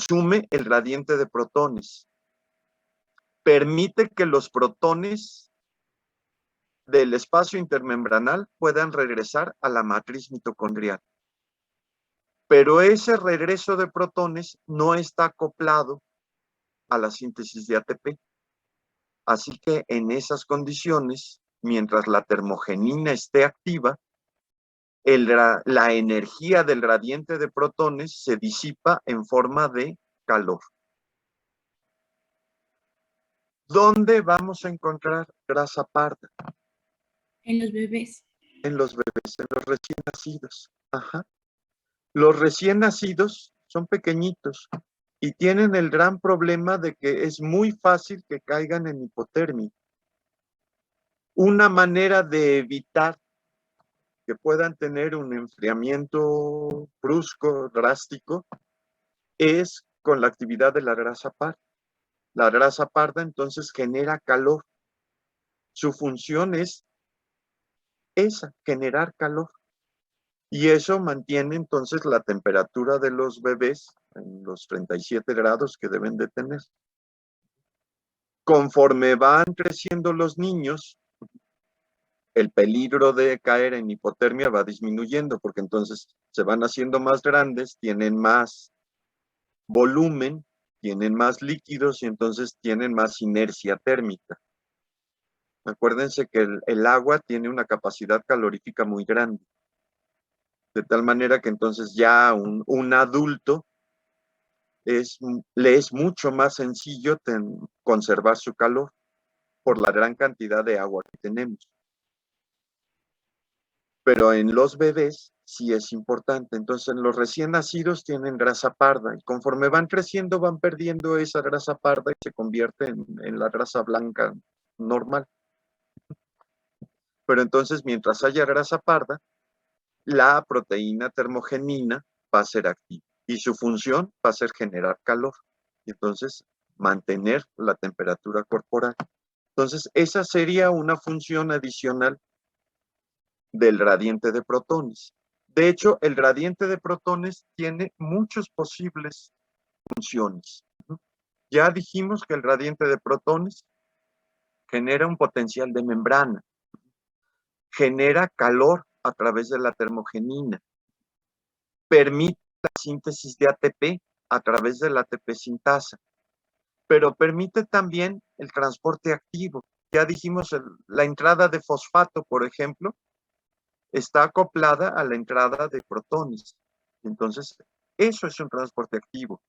consume el gradiente de protones. Permite que los protones del espacio intermembranal puedan regresar a la matriz mitocondrial. Pero ese regreso de protones no está acoplado a la síntesis de ATP. Así que en esas condiciones, mientras la termogenina esté activa, la energía del gradiente de protones se disipa en forma de calor. ¿Dónde vamos a encontrar grasa parda? En los bebés. En los bebés, en los recién nacidos. Ajá. Los recién nacidos son pequeñitos y tienen el gran problema de que es muy fácil que caigan en hipotermia. Una manera de evitar que puedan tener un enfriamiento brusco, drástico, es con la actividad de la grasa parda. La grasa parda entonces genera calor. Su función es esa, generar calor. Y eso mantiene entonces la temperatura de los bebés en los 37 grados que deben de tener. Conforme van creciendo los niños, el peligro de caer en hipotermia va disminuyendo, porque entonces se van haciendo más grandes, tienen más volumen, tienen más líquidos y entonces tienen más inercia térmica. Acuérdense que el agua tiene una capacidad calorífica muy grande, de tal manera que entonces ya un adulto le es mucho más sencillo conservar su calor por la gran cantidad de agua que tenemos. Pero en los bebés sí es importante. Entonces, en los recién nacidos tienen grasa parda y conforme van creciendo van perdiendo esa grasa parda y se convierte en la grasa blanca normal. Pero entonces, mientras haya grasa parda, la proteína termogenina va a ser activa y su función va a ser generar calor y entonces mantener la temperatura corporal. Entonces, esa sería una función adicional del gradiente de protones. De hecho, el gradiente de protones tiene muchas posibles funciones. Ya dijimos que el gradiente de protones genera un potencial de membrana, genera calor a través de la termogenina, permite la síntesis de ATP a través de la ATP sintasa, pero permite también el transporte activo. Ya dijimos, la entrada de fosfato, por ejemplo, está acoplada a la entrada de protones. Entonces, eso es un transporte activo.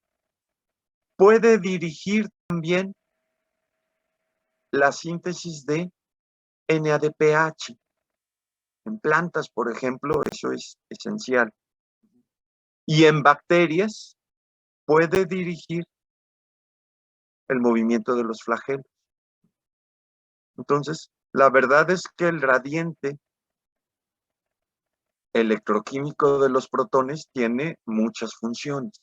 Puede dirigir también la síntesis de NADPH. En plantas, por ejemplo, eso es esencial. Y en bacterias puede dirigir el movimiento de los flagelos. Entonces, la verdad es que el gradiente electroquímico de los protones tiene muchas funciones.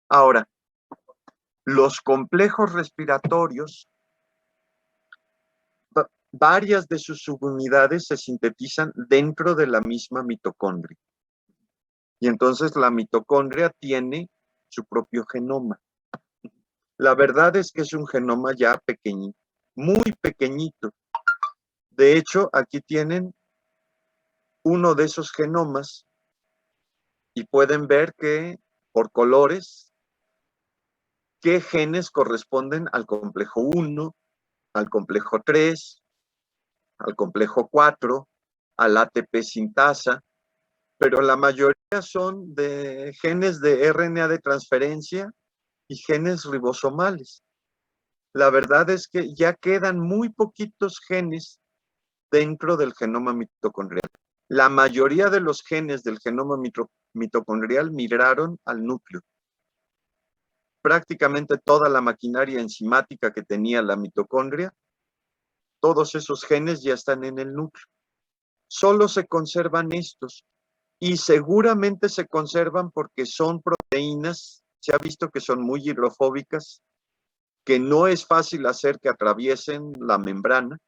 Ahora, los complejos respiratorios, varias de sus subunidades se sintetizan dentro de la misma mitocondria. Y entonces la mitocondria tiene su propio genoma. La verdad es que es un genoma ya pequeñito, muy pequeñito. De hecho, aquí tienen uno de esos genomas y pueden ver que por colores, qué genes corresponden al complejo 1, al complejo 3, al complejo 4, al ATP sintasa, pero la mayoría son de genes de RNA de transferencia y genes ribosomales. La verdad es que ya quedan muy poquitos genes dentro del genoma mitocondrial. La mayoría de los genes del genoma mitocondrial migraron al núcleo. Prácticamente toda la maquinaria enzimática que tenía la mitocondria, todos esos genes ya están en el núcleo. Solo se conservan estos y seguramente se conservan porque son proteínas, se ha visto que son muy hidrofóbicas, que no es fácil hacer que atraviesen la membrana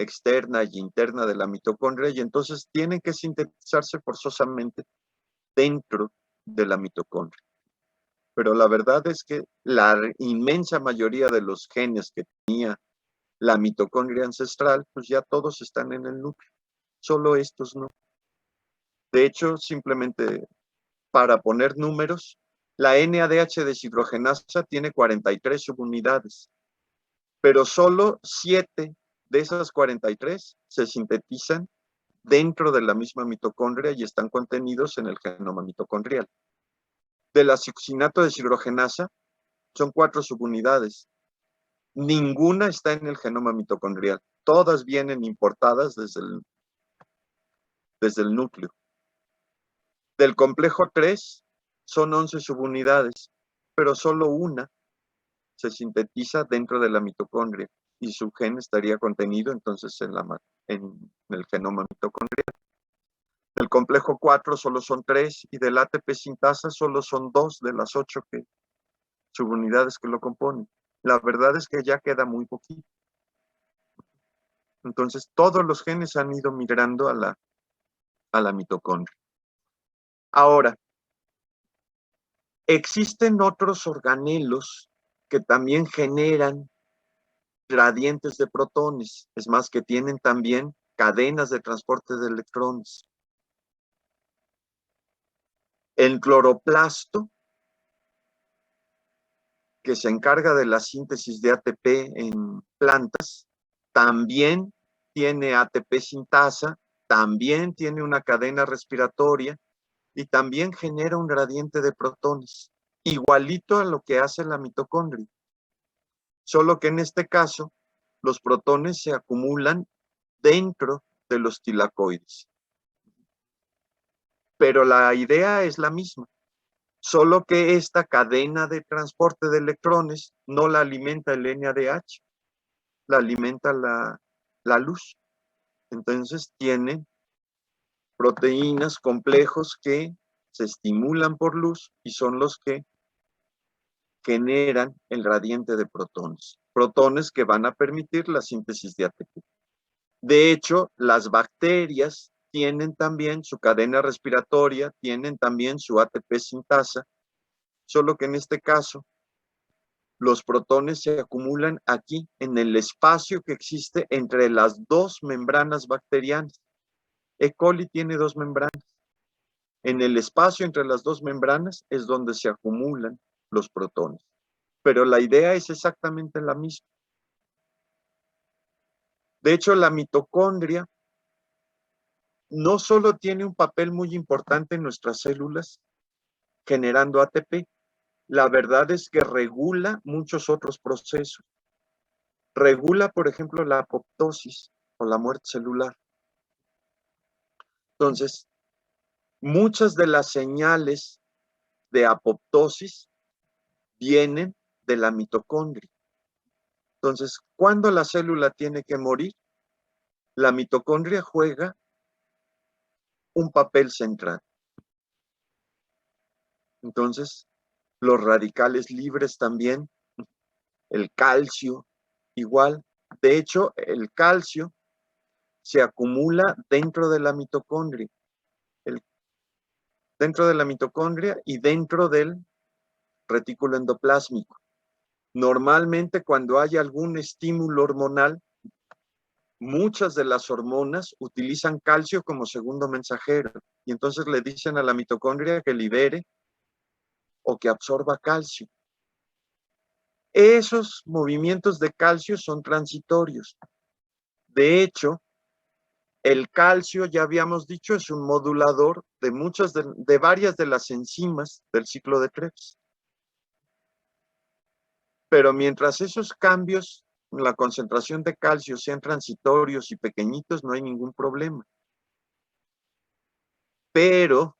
externa y interna de la mitocondria y entonces tienen que sintetizarse forzosamente dentro de la mitocondria. pero la verdad es que la inmensa mayoría de los genes que tenía la mitocondria ancestral, pues ya todos están en el núcleo, solo estos no. De hecho, simplemente para poner números, la NADH deshidrogenasa tiene 43 subunidades, pero solo 7 de esas 43 se sintetizan dentro de la misma mitocondria y están contenidos en el genoma mitocondrial. De la succinato deshidrogenasa son 4 subunidades. Ninguna está en el genoma mitocondrial. Todas vienen importadas desde el núcleo. Del complejo 3 son 11 subunidades, pero solo una se sintetiza dentro de la mitocondria y su gen estaría contenido entonces en el genoma mitocondrial. Del complejo 4 solo son 3 y del ATP sintasa solo son 2 de las 8 subunidades que lo componen. La verdad es que ya queda muy poquito. Entonces todos los genes han ido migrando a la mitocondria. Ahora, existen otros organelos que también generan gradientes de protones, es más, que tienen también cadenas de transporte de electrones. El cloroplasto, que se encarga de la síntesis de ATP en plantas, también tiene ATP sintasa, también tiene una cadena respiratoria y también genera un gradiente de protones, igualito a lo que hace la mitocondria. Solo que en este caso, los protones se acumulan dentro de los tilacoides. Pero la idea es la misma, solo que esta cadena de transporte de electrones no la alimenta el NADH, la alimenta la luz. Entonces tiene proteínas complejos que se estimulan por luz y son los que generan el gradiente de protones. Protones que van a permitir la síntesis de ATP. De hecho, las bacterias tienen también su cadena respiratoria, tienen también su ATP sintasa, solo que en este caso los protones se acumulan aquí en el espacio que existe entre las dos membranas bacterianas. E. coli tiene 2 membranas. En el espacio entre las 2 membranas es donde se acumulan los protones. Pero la idea es exactamente la misma. De hecho, la mitocondria no solo tiene un papel muy importante en nuestras células generando ATP, la verdad es que regula muchos otros procesos. Regula, por ejemplo, la apoptosis o la muerte celular. Entonces, muchas de las señales de apoptosis vienen de la mitocondria. Entonces, ¿cuándo la célula tiene que morir? La mitocondria juega un papel central. Entonces, los radicales libres también, el calcio, igual. De hecho, el calcio se acumula dentro de la mitocondria. Dentro de la mitocondria y dentro del retículo endoplásmico. Normalmente, cuando hay algún estímulo hormonal, muchas de las hormonas utilizan calcio como segundo mensajero y entonces le dicen a la mitocondria que libere o que absorba calcio. Esos movimientos de calcio son transitorios. De hecho, el calcio, ya habíamos dicho, es un modulador de varias de las enzimas del ciclo de Krebs. Pero mientras esos cambios en la concentración de calcio sean transitorios y pequeñitos, no hay ningún problema. Pero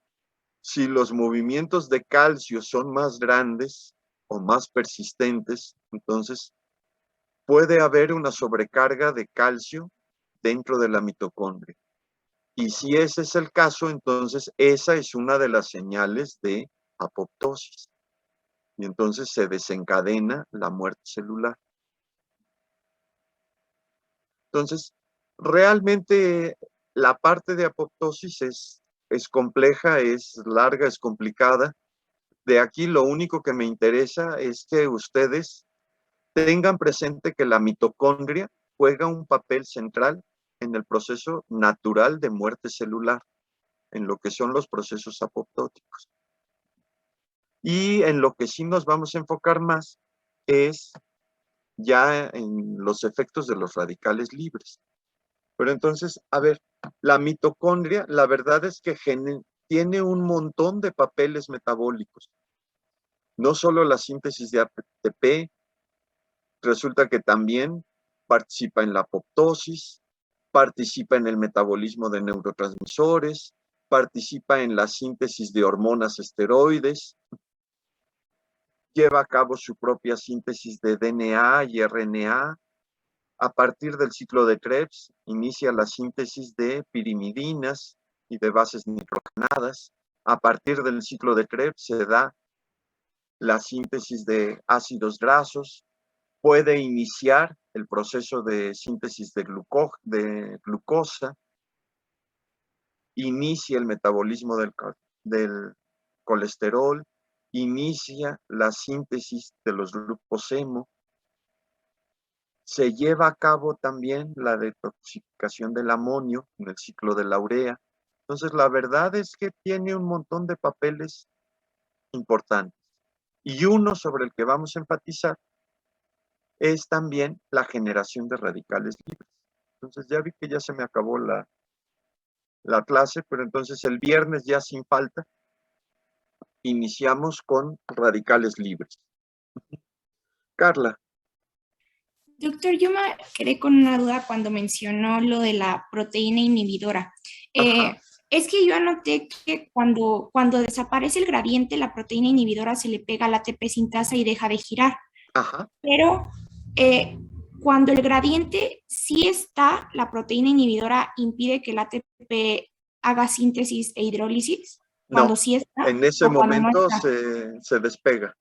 si los movimientos de calcio son más grandes o más persistentes, entonces puede haber una sobrecarga de calcio dentro de la mitocondria. Y si ese es el caso, entonces esa es una de las señales de apoptosis. Y entonces se desencadena la muerte celular. Entonces, realmente la parte de apoptosis es compleja, es larga, es complicada. de aquí lo único que me interesa es que ustedes tengan presente que la mitocondria juega un papel central en el proceso natural de muerte celular, en lo que son los procesos apoptóticos. Y en lo que sí nos vamos a enfocar más es ya en los efectos de los radicales libres. Pero entonces, a ver, la mitocondria, la verdad es que tiene un montón de papeles metabólicos. No solo la síntesis de ATP, resulta que también participa en la apoptosis, participa en el metabolismo de neurotransmisores, participa en la síntesis de hormonas esteroides, lleva a cabo su propia síntesis de DNA y RNA. A partir del ciclo de Krebs, inicia la síntesis de pirimidinas y de bases nitrogenadas. A partir del ciclo de Krebs se da la síntesis de ácidos grasos. Puede iniciar el proceso de síntesis de glucosa. Inicia el metabolismo del colesterol. Inicia la síntesis de los grupos hemo. Se lleva a cabo también la detoxificación del amonio en el ciclo de la urea. Entonces, la verdad es que tiene un montón de papeles importantes. Y uno sobre el que vamos a enfatizar es también la generación de radicales libres. Entonces, ya vi que ya se me acabó la clase, pero entonces el viernes ya sin falta iniciamos con radicales libres. Carla. Doctor, yo me quedé con una duda cuando mencionó lo de la proteína inhibidora. Es que yo anoté que cuando desaparece el gradiente, la proteína inhibidora se le pega al ATP sintasa y deja de girar. Ajá. Pero cuando el gradiente sí está, la proteína inhibidora impide que el ATP haga síntesis e hidrólisis. Cuando No, sí está en ese o cuando no momento está. se despega.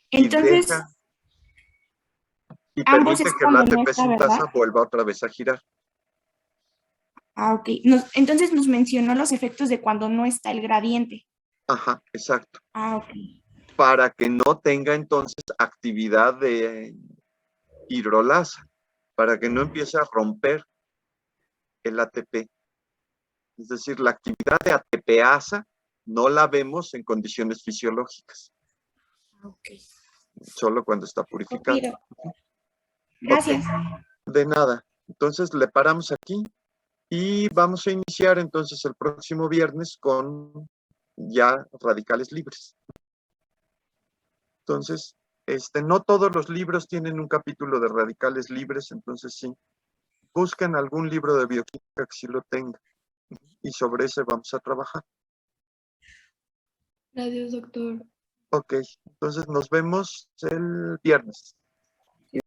Entonces, Y ambos permite es que el cuando no ATP está, ¿verdad? sintasa vuelva otra vez a girar. Ah, ok. Entonces nos mencionó los efectos de cuando no está el gradiente. Ajá, exacto. Ah, ok. Para que no tenga entonces actividad de hidrolasa, para que no empiece a romper el ATP. Es decir, la actividad de ATPasa no la vemos en condiciones fisiológicas, Ok. solo cuando está purificado. Copido. Gracias. Okay. De nada. Entonces le paramos aquí y vamos a iniciar entonces el próximo viernes con ya radicales libres. Entonces, no todos los libros tienen un capítulo de radicales libres, entonces sí, busquen algún libro de bioquímica que sí lo tenga y sobre ese vamos a trabajar. Gracias, doctor. Ok, entonces nos vemos el viernes.